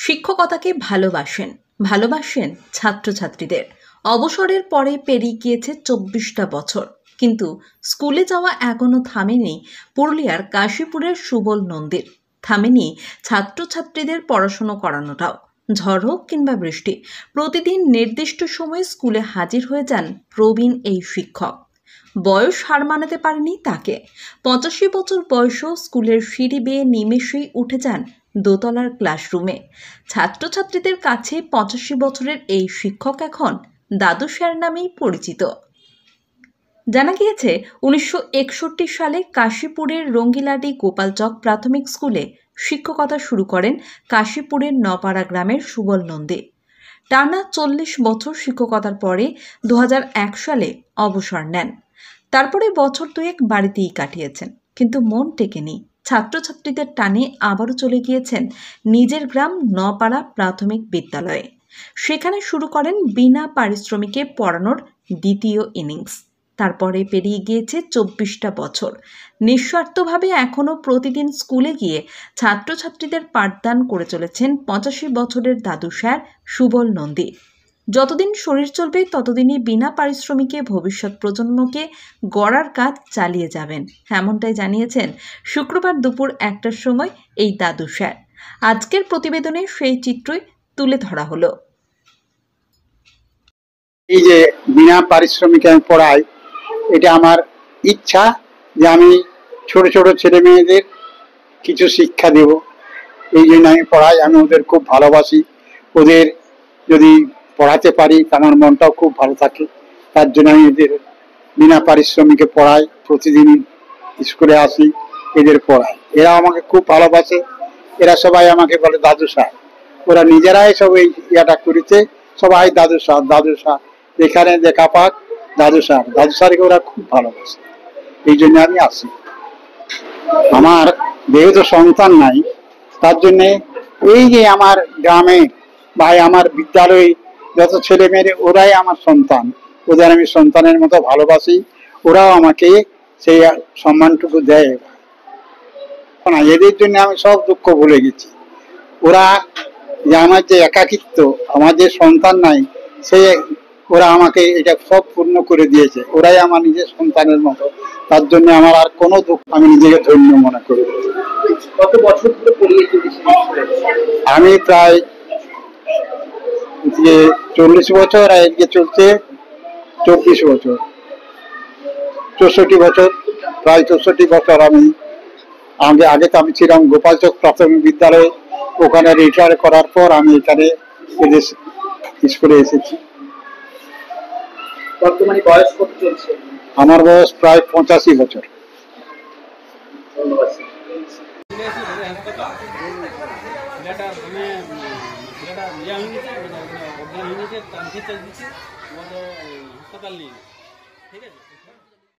শিক্ষকতাকে ভালোবাসেন ছাত্রছাত্রীদের। অবসরের পরে পেরিয়ে গিয়েছে ২৪টা বছর, কিন্তু স্কুলে যাওয়া এখনো থামেনি পুরুলিয়ার কাশীপুরের সুবল নন্দীর। থামেনি ছাত্রছাত্রীদের পড়াশুনো করানোটাও। ঝড় হোক কিংবা বৃষ্টি, প্রতিদিন নির্দিষ্ট সময়ে স্কুলে হাজির হয়ে যান প্রবীণ এই শিক্ষক। বয়স হার মানাতে পারেনি তাকে। ৮৫ বছর বয়সেও স্কুলের সিঁড়ি বেয়ে নিমেষেই উঠে যান দোতলার ক্লাসরুমে। ছাত্রছাত্রীদের কাছে ৮৫ বছরের এই শিক্ষক এখন দাদু স্যার নামেই পরিচিত। জানা গিয়েছে ১৯৬১ সালে কাশীপুরের রঙ্গিলাডি গোপালচক প্রাথমিক স্কুলে শিক্ষকতা শুরু করেন কাশীপুরের নপাড়া গ্রামের সুবল নন্দী। টানা ৪০ বছর শিক্ষকতার পরে ২০০১ সালে অবসর নেন। তারপরে বছর দুয়েক বাড়িতেই কাটিয়েছেন, কিন্তু মন টেকেনি। ছাত্রছাত্রীদের টানে আবারও চলে গিয়েছেন নিজের গ্রাম নপাড়া প্রাথমিক বিদ্যালয়ে। সেখানে শুরু করেন বিনা পারিশ্রমিকে পড়ানোর দ্বিতীয় ইনিংস। তারপরে পেরিয়ে গিয়েছে ২৪টা বছর। নিঃস্বার্থভাবে এখনও প্রতিদিন স্কুলে গিয়ে ছাত্রছাত্রীদের পাঠদান করে চলেছেন ৮৫ বছরের দাদু স্যার সুবল নন্দী। যতদিন শরীর চলবে ততদিনই বিনা পারিশ্রমিকে ভবিষ্যৎ প্রজন্মকে গড়ার কাজ চালিয়ে যাবেন, এমনটাই জানিয়েছেন শুক্রবার দুপুর ১টার সময় এই দাদু স্যার। আজকের প্রতিবেদনে সেই চিত্রই তুলে ধরা হলো। এই যে বিনা পারিশ্রমিকে আমি পড়াই, এটা আমার ইচ্ছা যে আমি ছোট ছোট ছেলে মেয়েদের কিছু শিক্ষা দেব। এই জন্য আমি পড়াই। আমি ওদের খুব ভালোবাসি। ওদের যদি পড়াতে পারি আমার মনটাও খুব ভালো থাকে। তার জন্য আমি এদের বিনা পারিশ্রমিকে পড়াই। প্রতিদিন স্কুলে আসি, এদের পড়াই। এরা আমাকে খুব ভালোবাসে। এরা সবাই আমাকে বলে দাদু স্যার। ওরা নিজেরাই সব এই ইয়াটা করেছে, সবাই দাদু স্যার দাদু স্যার। এখানে দেখা পাক দাদু স্যারকে ওরা খুব ভালোবাসে। এই জন্য আমি আসি। আমার যেহেতু সন্তান নাই, তার জন্যে এই যে আমার গ্রামে বা আমার বিদ্যালয়ে যত ছেলে মেয়ে ওরাই আমার সন্তান। ওদের আমি সন্তানের মতো ভালোবাসি। ওরাও আমাকে সেই সম্মানটুকু দেয়। এদের জন্য আমি সব দুঃখ ভুলে গেছি। ওরা যে আমার যে একাকিত্ব, আমার যে সন্তান নাই, সে ওরা আমাকে এটা সব পূর্ণ করে দিয়েছে। ওরাই আমার নিজের সন্তানের মতো। তার জন্য আমার আর কোনো দুঃখ, আমি নিজেকে ধন্য মনে করি। কত বছর ধরে পড়িয়েছি? আমি প্রায় ৪০ বছর, আর এদিকে চলছে ২৪ বছর, ৬৪ বছর, প্রায় ৬৪ বছর। আমি আগে তো আমি ছিলাম গোপালচক প্রাথমিক বিদ্যালয়ে। ওখানে রিটায়ার করার পর আমি এখানে এদের স্কুলে এসেছি। বর্তমানে বয়স কত চলছে? আমার বয়স প্রায় ৮৫ বছর। ঠিক আছে।